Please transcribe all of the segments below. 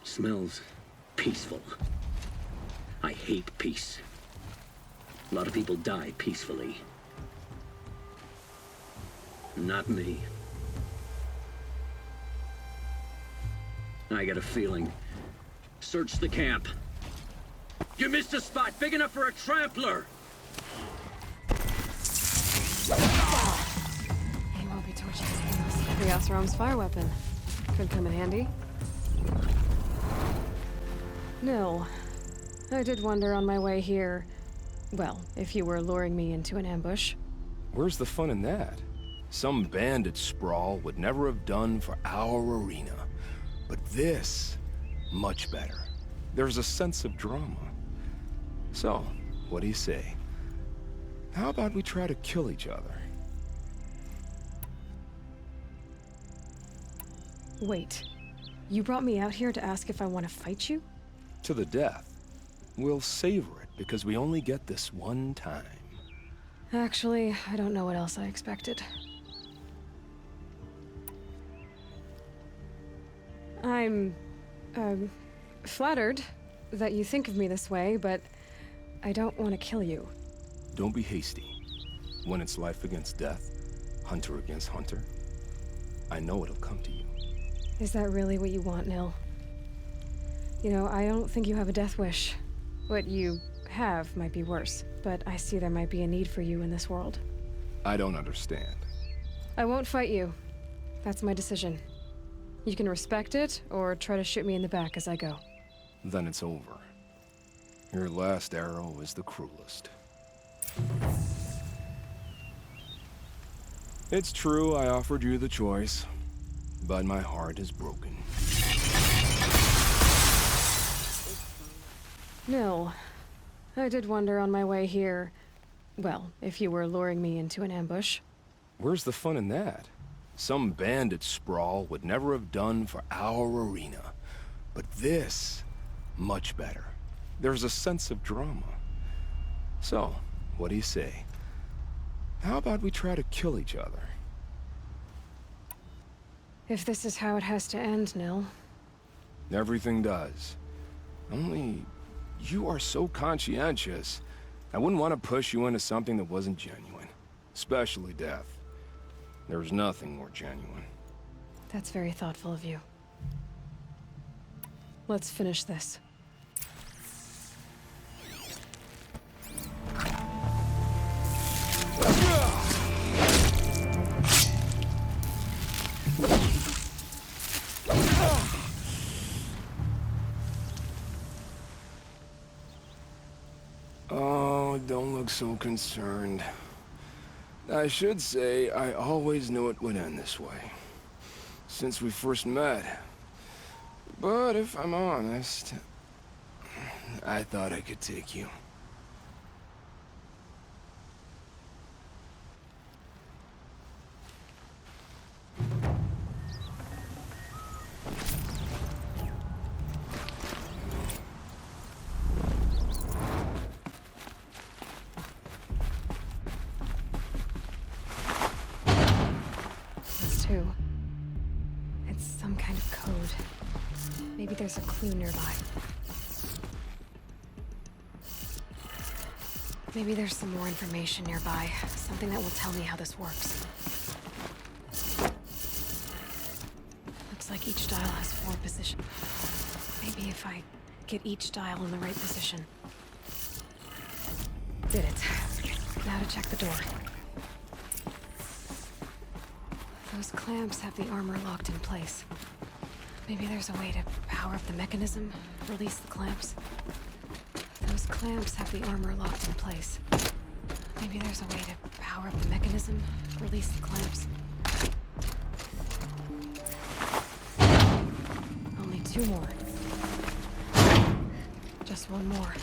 Smells peaceful. I hate peace. A lot of people die peacefully. Not me. I got a feeling. Search the camp. You missed a spot big enough for a trampler! He won't be torching things. The Oseram's fire weapon. Could come in handy. No. I did wonder on my way here. Well, if you were luring me into an ambush. Where's the fun in that? Some bandit sprawl would never have done for our arena. But this, much better. There's a sense of drama. So, what do you say? How about we try to kill each other? Wait. You brought me out here to ask if I want to fight you? To the death. We'll savor it because we only get this one time. Actually, I don't know what else I expected. I'm, flattered that you think of me this way, but I don't want to kill you. Don't be hasty. When it's life against death, hunter against hunter, I know it'll come to you. Is that really what you want, Nil? You know, I don't think you have a death wish. What you have might be worse, but I see there might be a need for you in this world. I don't understand. I won't fight you. That's my decision. You can respect it, or try to shoot me in the back as I go. Then it's over. Your last arrow is the cruelest. It's true I offered you the choice, but my heart is broken. Nil, I did wonder on my way here. Well, if you were luring me into an ambush. Where's the fun in that? Some bandit sprawl would never have done for our arena. But this, much better. There's a sense of drama. So, what do you say? How about we try to kill each other? If this is how it has to end, Nil. Everything does. Only, you are so conscientious. I wouldn't want to push you into something that wasn't genuine. Especially death. There's nothing more genuine. That's very thoughtful of you. Let's finish this. Oh, don't look so concerned. I should say, I always knew it would end this way. Since we first met. But if I'm honest, I thought I could take you. It's some kind of code. Maybe there's a clue nearby. Maybe there's some more information nearby. Something that will tell me how this works. Looks like each dial has 4 positions. Maybe if I get each dial in the right position. Did it. Now to check the door. Those clamps have the armor locked in place. Maybe there's a way to power up the mechanism, release the clamps. Those clamps have the armor locked in place. Maybe there's a way to power up the mechanism, release the clamps. Only 2 more. Just 1 more.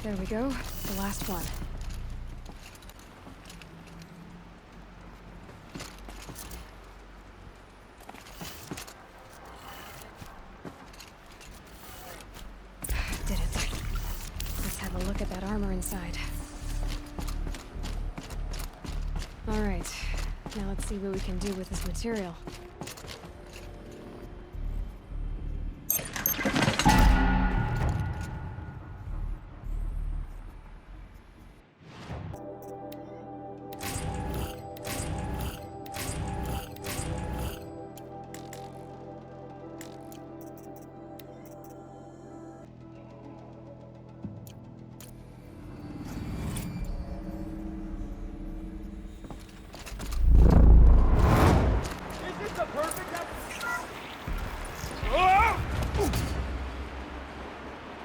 There we go, the last one. get that armor inside. Alright, now let's see what we can do with this material.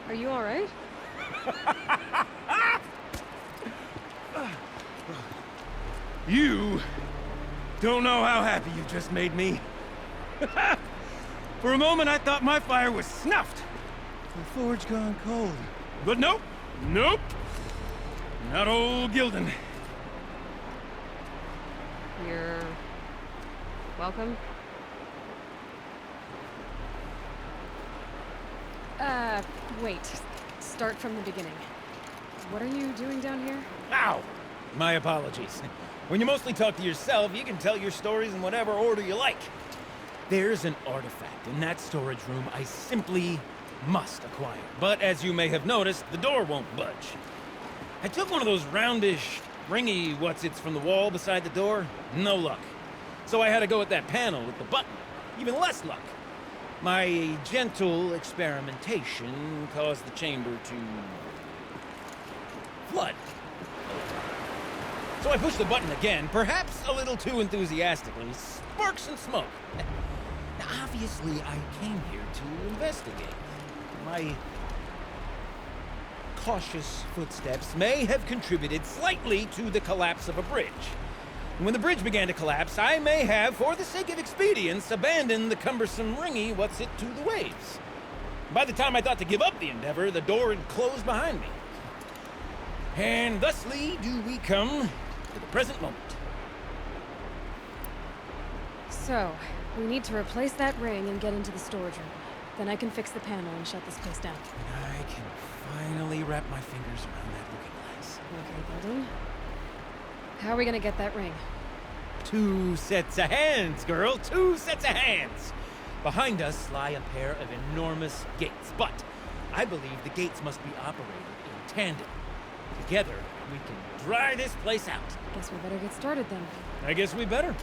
Are you alright? You don't know how happy you just made me. For a moment, I thought my fire was snuffed. The forge gone cold. But nope, nope. Not old Gildan. You're... welcome? Wait. Start from the beginning. What are you doing down here? Ow! My apologies. When you mostly talk to yourself, you can tell your stories in whatever order you like. There's an artifact in that storage room I simply must acquire. But as you may have noticed, the door won't budge. I took one of those roundish, ringy what's-its from the wall beside the door. No luck. So I had to go with that panel with the button. Even less luck. My gentle experimentation caused the chamber to flood. So I pushed the button again, perhaps a little too enthusiastically. Sparks and smoke. Now, obviously, I came here to investigate. My cautious footsteps may have contributed slightly to the collapse of a bridge. And when the bridge began to collapse, I may have, for the sake of expedience, abandoned the cumbersome ringy what's-it to the waves. By the time I thought to give up the endeavor, the door had closed behind me. And thusly do we come to the present moment. So, we need to replace that ring and get into the storage room. Then I can fix the panel and shut this place down. I can finally wrap my fingers around that looking glass. Okay, Gildan. How are we gonna get that ring? 2 sets of hands, girl. 2 sets of hands. Behind us lie a pair of enormous gates, but I believe the gates must be operated in tandem. Together, we can dry this place out. Guess we better get started then. I guess we better.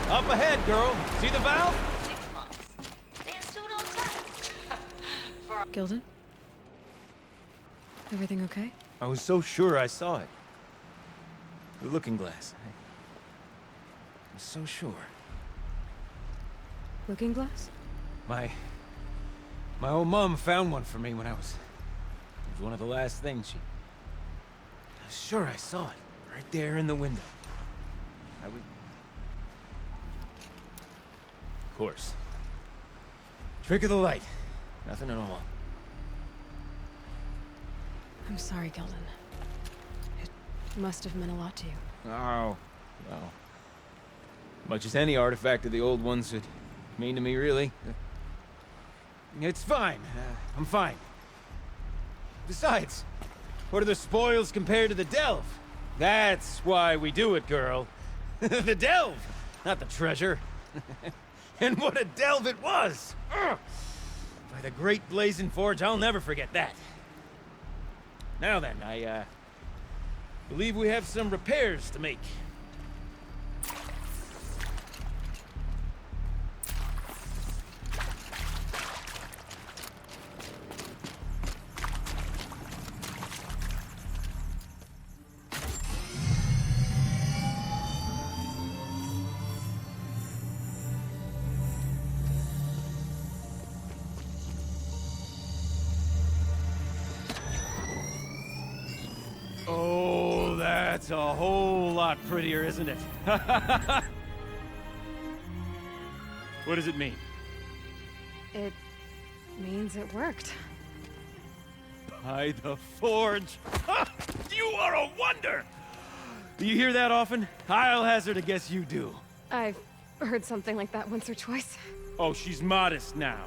Up ahead, girl. See the valve? 6 months. They're still not done. Gildan? Everything okay? I was so sure I saw it. The looking glass. I was so sure. Looking glass? My old mom found one for me when I was... It was one of the last things she... I was sure I saw it. Right there in the window. I would... Of course. Trick of the light. Nothing at all. I'm sorry, Gildan. It must have meant a lot to you. Oh, well. Much as any artifact of the old ones would mean to me, really. It's fine. I'm fine. Besides, what are the spoils compared to the delve? That's why we do it, girl. The delve, not the treasure. And what a delve it was! Ugh. By the great blazing forge, I'll never forget that. Now then, I believe we have some repairs to make. Oh, that's a whole lot prettier, isn't it? What does it mean? It means it worked. By the forge. You are a wonder! Do you hear that often? I'll hazard a guess you do. I've heard something like that once or twice. Oh, she's modest now.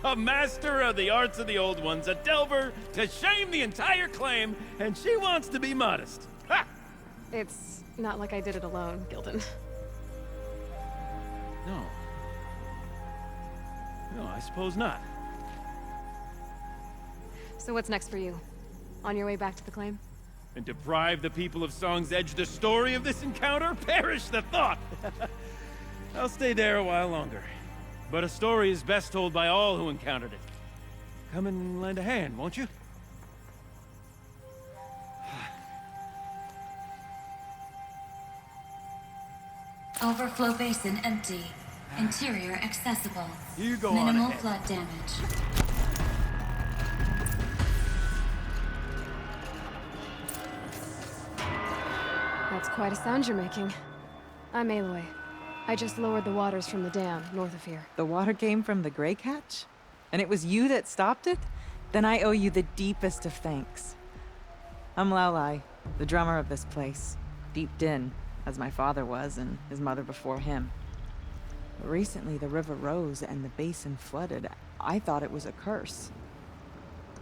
A master of the arts of the old ones, a delver to shame the entire claim, and she wants to be modest. Ha! It's not like I did it alone, Gildan. No. No, I suppose not. So what's next for you? On your way back to the claim? And deprive the people of Song's Edge the story of this encounter? Perish the thought! I'll stay there a while longer. But a story is best told by all who encountered it. Come and lend a hand, won't you? Overflow basin empty. Interior accessible. You go on Minimal ahead. flood damage. That's quite a sound you're making. I'm Aloy. I just lowered the waters from the dam north of here. The water came from the Grey Catch? And it was you that stopped it? Then I owe you the deepest of thanks. I'm Laolai, the drummer of this place. Deep Din, as my father was, and his mother before him. But recently the river rose and the basin flooded. I thought it was a curse.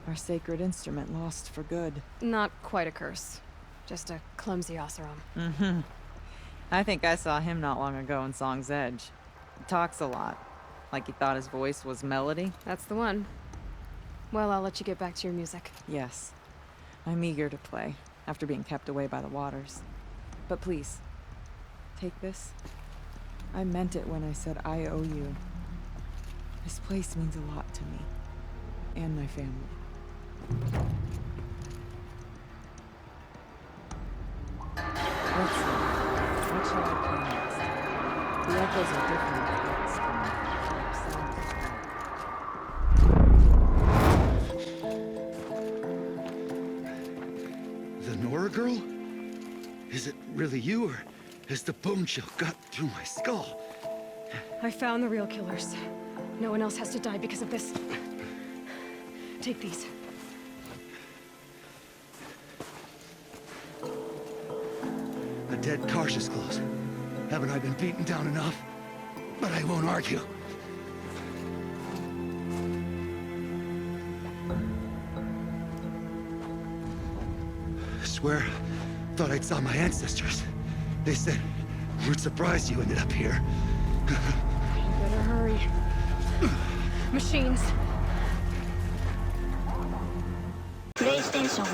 Our sacred instrument lost for good. Not quite a curse. Just a clumsy Oseram. Mm-hmm. I think I saw him not long ago in Song's Edge. He talks a lot. Like he thought his voice was melody. That's the one. Well, I'll let you get back to your music. Yes. I'm eager to play, after being kept away by the waters. But please, take this. I meant it when I said I owe you. This place means a lot to me. And my family. Let's see. What shall I play next? The echoes are different effects from The Nora girl? Is it really you, or has the bone chill got through my skull? I found the real killers. No one else has to die because of this. Take these. A dead Karsh's close. Haven't I been beaten down enough? But I won't argue. I swear, thought I'd saw my ancestors. They said, we're surprised you ended up here. You better hurry. Machines. PlayStation